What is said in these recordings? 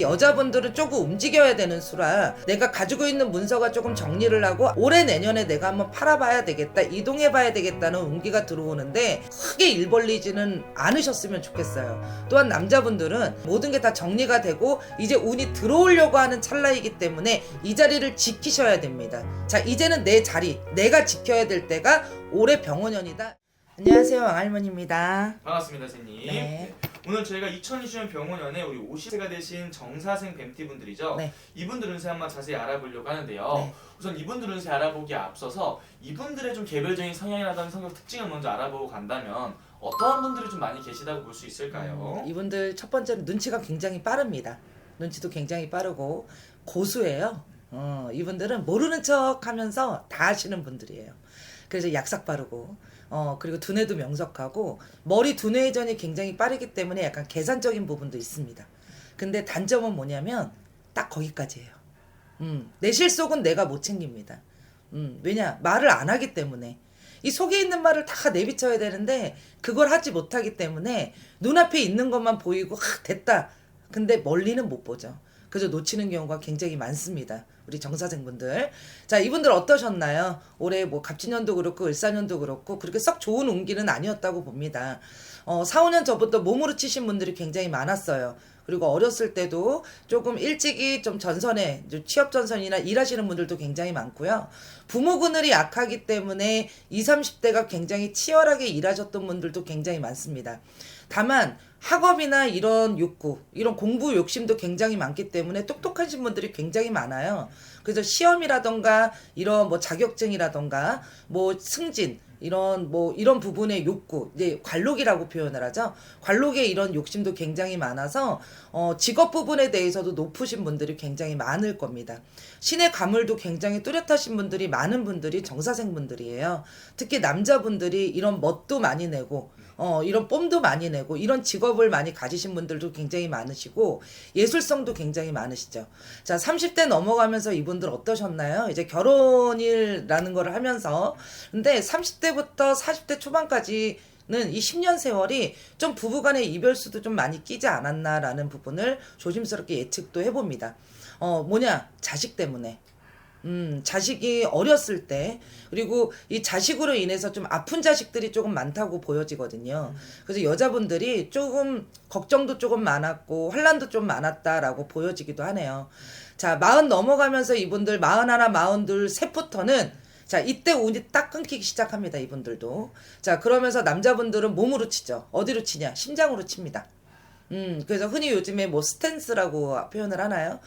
여자분들은 조금 움직여야 되는 수라 내가 가지고 있는 문서가 조금 정리를 하고 올해 내년에 내가 한번 팔아봐야 되겠다, 이동해봐야 되겠다는 운기가 들어오는데 크게 일 벌리지는 않으셨으면 좋겠어요. 또한 남자분들은 모든 게 다 정리가 되고 이제 운이 들어오려고 하는 찰나이기 때문에 이 자리를 지키셔야 됩니다. 자, 이제는 내 자리, 내가 지켜야 될 때가 올해 병원년이다. 안녕하세요, 왕할머니입니다. 반갑습니다, 선생님. 네. 오늘 저희가 2020년 병원년에 우리 50세가 되신 정사생 뱀띠분들이죠. 네. 이분들 운세 한번 자세히 알아보려고 하는데요. 네. 우선 이분들 운세 알아보기에 앞서서 이분들의 좀 개별적인 성향이라든지 성격 특징을 먼저 알아보고 간다면 어떠한 분들이 좀 많이 계시다고 볼 수 있을까요? 이분들 첫 번째는 눈치가 굉장히 빠릅니다. 눈치도 굉장히 빠르고 고수예요. 이분들은 모르는 척 하면서 다 하시는 분들이에요. 그래서 약삭 빠르고 그리고 두뇌도 명석하고 머리 두뇌 회전이 굉장히 빠르기 때문에 약간 계산적인 부분도 있습니다. 근데 단점은 뭐냐면 딱 거기까지예요. 내 실속은 내가 못 챙깁니다. 왜냐? 말을 안 하기 때문에. 이 속에 있는 말을 다 내비쳐야 되는데 그걸 하지 못하기 때문에 눈앞에 있는 것만 보이고 됐다. 근데 멀리는 못 보죠. 그래서 놓치는 경우가 굉장히 많습니다. 우리 정사생분들. 자, 이분들 어떠셨나요? 올해 뭐 갑진년도 그렇고 을사년도 그렇고 그렇게 썩 좋은 운기는 아니었다고 봅니다. 4, 5년 전부터 몸으로 치신 분들이 굉장히 많았어요. 그리고 어렸을 때도 조금 일찍이 좀 전선에 취업 전선이나 일하시는 분들도 굉장히 많고요. 부모 그늘이 약하기 때문에 20, 30대가 굉장히 치열하게 일하셨던 분들도 굉장히 많습니다. 다만 학업이나 이런 욕구, 이런 공부 욕심도 굉장히 많기 때문에 똑똑하신 분들이 굉장히 많아요. 그래서 시험이라던가 이런 뭐 자격증이라던가 뭐 승진 이런 부분의 욕구, 이제 관록이라고 표현을 하죠. 관록의 이런 욕심도 굉장히 많아서 직업 부분에 대해서도 높으신 분들이 굉장히 많을 겁니다. 신의 가물도 굉장히 뚜렷하신 분들이 많은 분들이 정사생 분들이에요. 특히 남자분들이 이런 멋도 많이 내고 이런 뽐도 많이 내고 이런 직업을 많이 가지신 분들도 굉장히 많으시고 예술성도 굉장히 많으시죠. 자, 30대 넘어가면서 이분들 어떠셨나요? 이제 결혼이라는 거를 하면서 근데 30대부터 40대 초반까지는 이 10년 세월이 좀 부부간의 이별수도 좀 많이 끼지 않았나라는 부분을 조심스럽게 예측도 해봅니다. 뭐냐? 자식 때문에. 자식이 어렸을 때 그리고 이 자식으로 인해서 좀 아픈 자식들이 조금 많다고 보여지거든요. 그래서 여자분들이 조금 걱정도 조금 많았고 환란도 좀 많았다라고 보여지기도 하네요. 자, 40 넘어가면서 이분들 41, 42, 셋부터는 자, 이때 운이 딱 끊기기 시작합니다. 이분들도. 자, 그러면서 남자분들은 몸으로 치죠. 어디로 치냐? 심장으로 칩니다. 그래서 흔히 요즘에 뭐 스탠스라고 표현을 하나요?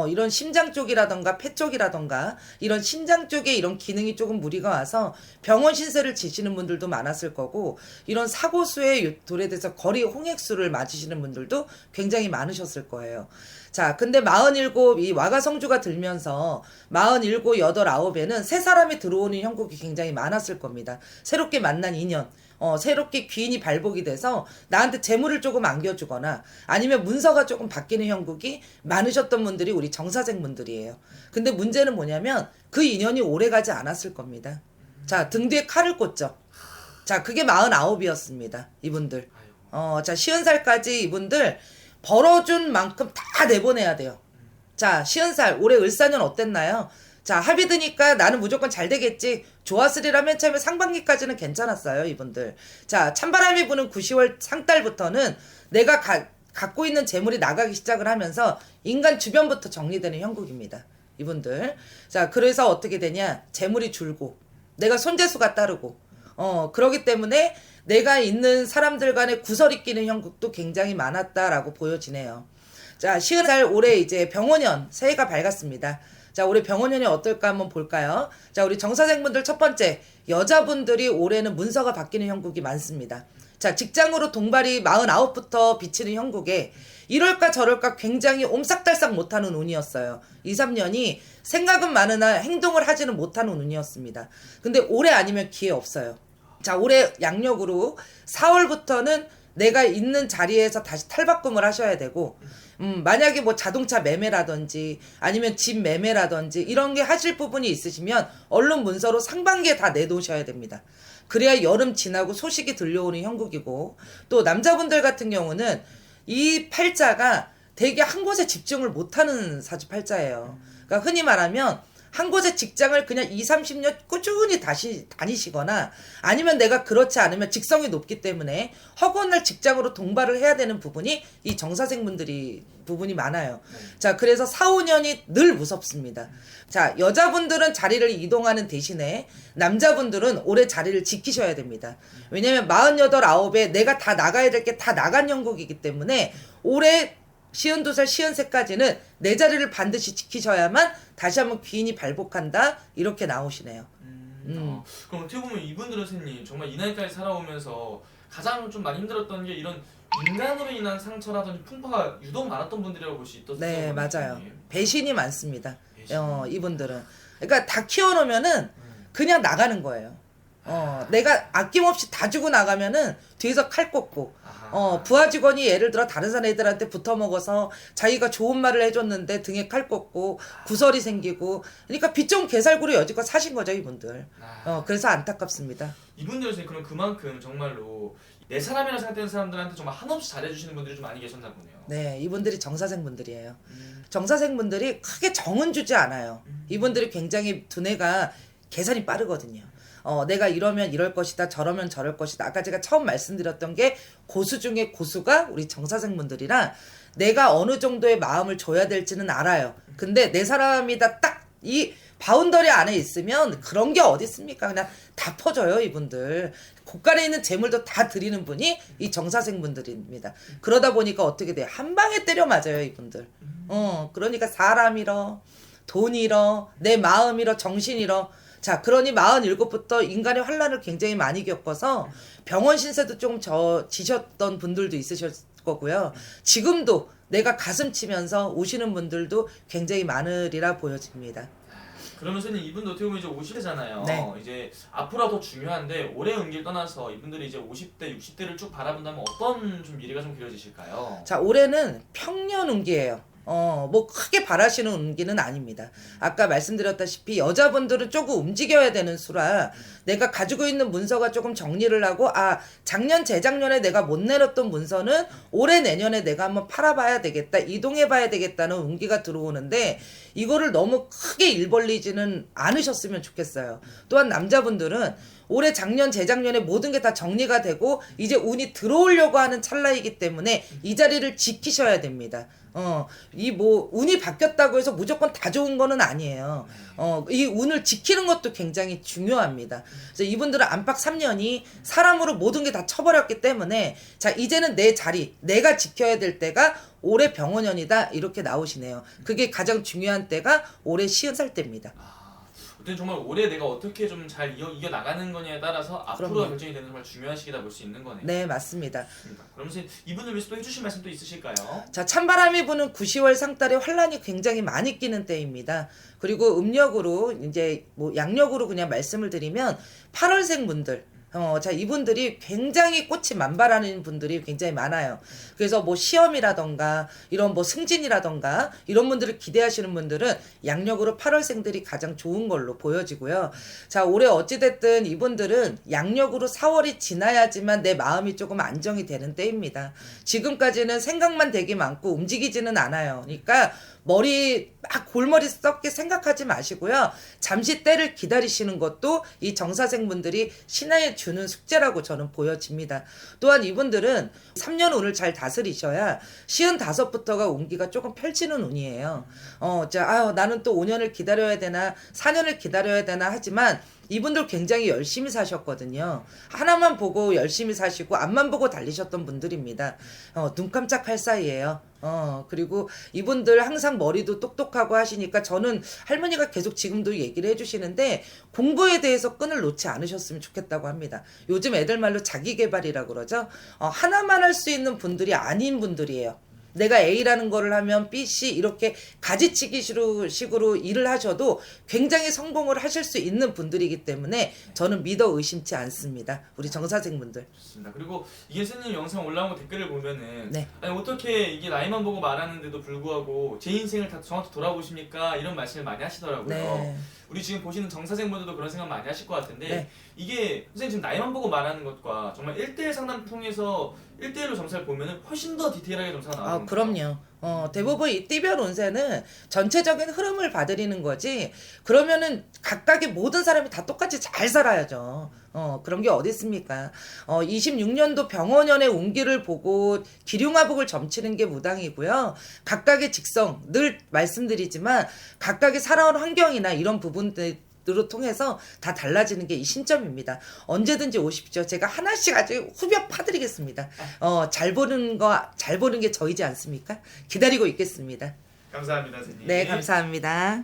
이런 심장 쪽이라던가 폐 쪽이라던가 이런 신장 쪽에 이런 기능이 조금 무리가 와서 병원 신세를 지시는 분들도 많았을 거고 이런 사고수에 도래돼서 거리 홍액수를 맞으시는 분들도 굉장히 많으셨을 거예요. 자, 근데 47, 이 와가성주가 들면서 47, 8, 9에는 새 사람이 들어오는 형국이 굉장히 많았을 겁니다. 새롭게 만난 인연. 새롭게 귀인이 발복이 돼서 나한테 재물을 조금 안겨주거나 아니면 문서가 조금 바뀌는 형국이 많으셨던 분들이 우리 정사생 분들이에요. 근데 문제는 뭐냐면 그 인연이 오래가지 않았을 겁니다. 자, 등 뒤에 칼을 꽂죠. 자, 그게 49이었습니다. 이분들. 자, 50살까지 이분들 벌어준 만큼 다 내보내야 돼요. 자, 50살 올해 을사년 어땠나요? 자, 합의 드니까 나는 무조건 잘 되겠지. 좋았으리라 맨 처음에 상반기까지는 괜찮았어요, 이분들. 자, 찬바람이 부는 9, 10월 상달부터는 내가 갖고 있는 재물이 나가기 시작을 하면서 인간 주변부터 정리되는 형국입니다. 이분들. 자, 그래서 어떻게 되냐? 재물이 줄고 내가 손재수가 따르고 그러기 때문에 내가 있는 사람들 간의 구설이 끼는 형국도 굉장히 많았다라고 보여지네요. 자, 50살 올해 이제 병원년 새해가 밝았습니다. 자, 올해 병원년이 어떨까 한번 볼까요? 자, 우리 정사생분들 첫 번째, 여자분들이 올해는 문서가 바뀌는 형국이 많습니다. 자, 직장으로 동발이 49부터 비치는 형국에 이럴까 저럴까 굉장히 옴싹달싹 못하는 운이었어요. 2, 3년이 생각은 많으나 행동을 하지는 못하는 운이었습니다. 근데 올해 아니면 기회 없어요. 자, 올해 양력으로 4월부터는 내가 있는 자리에서 다시 탈바꿈을 하셔야 되고 만약에 뭐 자동차 매매라든지 아니면 집 매매라든지 이런 게 하실 부분이 있으시면 언론 문서로 상반기에 다 내놓으셔야 됩니다. 그래야 여름 지나고 소식이 들려오는 형국이고 또 남자분들 같은 경우는 이 팔자가 되게 한 곳에 집중을 못하는 사주팔자예요. 그러니까 흔히 말하면 한 곳에 직장을 그냥 2, 30년 꾸준히 다시 다니시거나 아니면 내가 그렇지 않으면 직성이 높기 때문에 허구한 직장으로 동발을 해야 되는 부분이 이 정사생분들이 부분이 많아요. 자, 그래서 4, 5년이 늘 무섭습니다. 자, 여자분들은 자리를 이동하는 대신에 남자분들은 오래 자리를 지키셔야 됩니다. 왜냐면 48, 9에 내가 다 나가야 될 게 다 나간 형국이기 때문에 올해 52살, 53까지는 내 자리를 반드시 지키셔야만 다시 한번 귀인이 발복한다. 이렇게 나오시네요. 그럼 어떻게 보면 이분들은 선생님 정말 이 나이까지 살아오면서 가장 좀 많이 힘들었던 게 이런 인간으로 인한 상처라든지 풍파가 유독 많았던 분들이라고 볼 수 있던데. 네, 맞아요. 배신이 많습니다. 배신. 이분들은. 그러니까 다 키워놓으면은 그냥 나가는 거예요. 내가 아낌없이 다 주고 나가면은 뒤에서 칼 꽂고, 부하 직원이 예를 들어 다른 사람 애들한테 붙어 먹어서 자기가 좋은 말을 해줬는데 등에 칼 꽂고 구설이 생기고, 그러니까 빚 좋은 개살구로 여지껏 사신 거죠, 이분들. 그래서 안타깝습니다. 이분들은 그럼 그만큼 정말로 내 사람이라 생각되는 사람들한테 정말 한없이 잘해주시는 분들이 좀 많이 계셨나 보네요. 네, 이분들이 정사생분들이에요. 정사생분들이 크게 정은 주지 않아요. 이분들이 굉장히 두뇌가 계산이 빠르거든요. 내가 이러면 이럴 것이다, 저러면 저럴 것이다. 아까 제가 처음 말씀드렸던 게 고수 중에 고수가 우리 정사생분들이라 내가 어느 정도의 마음을 줘야 될지는 알아요. 근데 내 사람이다 딱 이 바운더리 안에 있으면 그런 게 어디 있습니까? 그냥 다 퍼져요, 이분들. 곳간에 있는 재물도 다 드리는 분이 이 정사생분들입니다. 그러다 보니까 어떻게 돼요? 한 방에 때려 맞아요, 이분들. 그러니까 사람 잃어, 돈 잃어, 내 마음 잃어, 정신 잃어. 자, 그러니 47부터 인간의 환란을 굉장히 많이 겪어서 병원 신세도 조금 지셨던 분들도 있으실 거고요. 지금도 내가 가슴 치면서 오시는 분들도 굉장히 많으리라 보여집니다. 그러면 선생님 이분도 어떻게 보면 이제 50대잖아요. 네. 이제 앞으로가 더 중요한데 올해 운기를 떠나서 이분들이 이제 50대, 60대를 쭉 바라본다면 어떤 좀 미래가 좀 그려지실까요? 자, 올해는 평년 운기예요. 뭐 크게 바라시는 운기는 아닙니다. 아까 말씀드렸다시피 여자분들은 조금 움직여야 되는 수라 내가 가지고 있는 문서가 조금 정리를 하고 작년 재작년에 내가 못 내렸던 문서는 올해 내년에 내가 한번 팔아봐야 되겠다, 이동해봐야 되겠다는 운기가 들어오는데 이거를 너무 크게 일 벌리지는 않으셨으면 좋겠어요. 또한 남자분들은 올해 작년 재작년에 모든 게 다 정리가 되고 이제 운이 들어오려고 하는 찰나이기 때문에 이 자리를 지키셔야 됩니다. 이 뭐 운이 바뀌었다고 해서 무조건 다 좋은 거는 아니에요. 이 운을 지키는 것도 굉장히 중요합니다. 그래서 이분들은 안팎 3년이 사람으로 모든 게 다 쳐버렸기 때문에 자, 이제는 내 자리, 내가 지켜야 될 때가 올해 병원년이다, 이렇게 나오시네요. 그게 가장 중요한 때가 올해 50살 때입니다. 어쨌든 정말 올해 내가 어떻게 좀 잘 이겨 나가는 거냐에 따라서 앞으로가 그럼요. 결정이 되는 정말 중요한 시기다 볼 수 있는 거네요. 네, 맞습니다. 그럼 선생님 이분을 위해서 또 해주실 말씀 또 있으실까요? 자, 찬바람이 부는 9, 10월 상달에 환란이 굉장히 많이 끼는 때입니다. 그리고 음력으로 이제 뭐 양력으로 그냥 말씀을 드리면 8월생 분들, 자, 이분들이 굉장히 꽃이 만발하는 분들이 굉장히 많아요. 그래서 뭐 시험이라던가 이런 뭐 승진이라던가 이런 분들을 기대하시는 분들은 양력으로 8월생들이 가장 좋은 걸로 보여지고요. 자, 올해 어찌됐든 이분들은 양력으로 4월이 지나야지만 내 마음이 조금 안정이 되는 때입니다. 지금까지는 생각만 되게 많고 움직이지는 않아요. 그러니까 머리 막 골머리 썩게 생각하지 마시고요. 잠시 때를 기다리시는 것도 이 정사생분들이 신하에 주는 숙제라고 저는 보여집니다. 또한 이분들은 3년 운을 잘 다스리셔야 55부터가 운기가 조금 펼치는 운이에요. 나는 또 5년을 기다려야 되나 4년을 기다려야 되나 하지만 이분들 굉장히 열심히 사셨거든요. 하나만 보고 열심히 사시고 앞만 보고 달리셨던 분들입니다. 눈 깜짝할 사이에요. 그리고 이분들 항상 머리도 똑똑하고 하시니까 저는 할머니가 계속 지금도 얘기를 해주시는데 공부에 대해서 끈을 놓지 않으셨으면 좋겠다고 합니다. 요즘 애들 말로 자기개발이라고 그러죠. 하나만 할 수 있는 분들이 아닌 분들이에요. 내가 A라는 거를 하면 B, C 이렇게 가지치기 식으로 일을 하셔도 굉장히 성공을 하실 수 있는 분들이기 때문에 저는 믿어 의심치 않습니다. 우리 정사생분들. 좋습니다. 그리고 이게 선생님 영상 올라온 거 댓글을 보면은 네. 아니 어떻게 이게 나이만 보고 말하는데도 불구하고 제 인생을 다 정확히 돌아보십니까? 이런 말씀을 많이 하시더라고요. 네. 우리 지금 보시는 정사생분들도 그런 생각 많이 하실 것 같은데 네. 이게 선생님 지금 나이만 보고 말하는 것과 정말 1대1 상담 통해서 1대1로 점사를 보면은 훨씬 더 디테일하게 점사가 나옵니다. 아, 그럼요. 대부분 이 띠별 운세는 전체적인 흐름을 봐드리는 거지. 그러면은 각각의 모든 사람이 다 똑같이 잘 살아야죠. 그런 게 어디 있습니까? 26년도 병원연의 운기를 보고 기륭화복을 점치는 게 무당이고요. 각각의 직성, 늘 말씀드리지만 각각의 살아온 환경이나 이런 부분들 으로 통해서 다 달라지는 게 이 신점입니다. 언제든지 오십시오. 제가 하나씩 아주 후벼 파드리겠습니다. 잘 보는 게 저이지 않습니까? 기다리고 있겠습니다. 감사합니다, 선생님. 네, 감사합니다.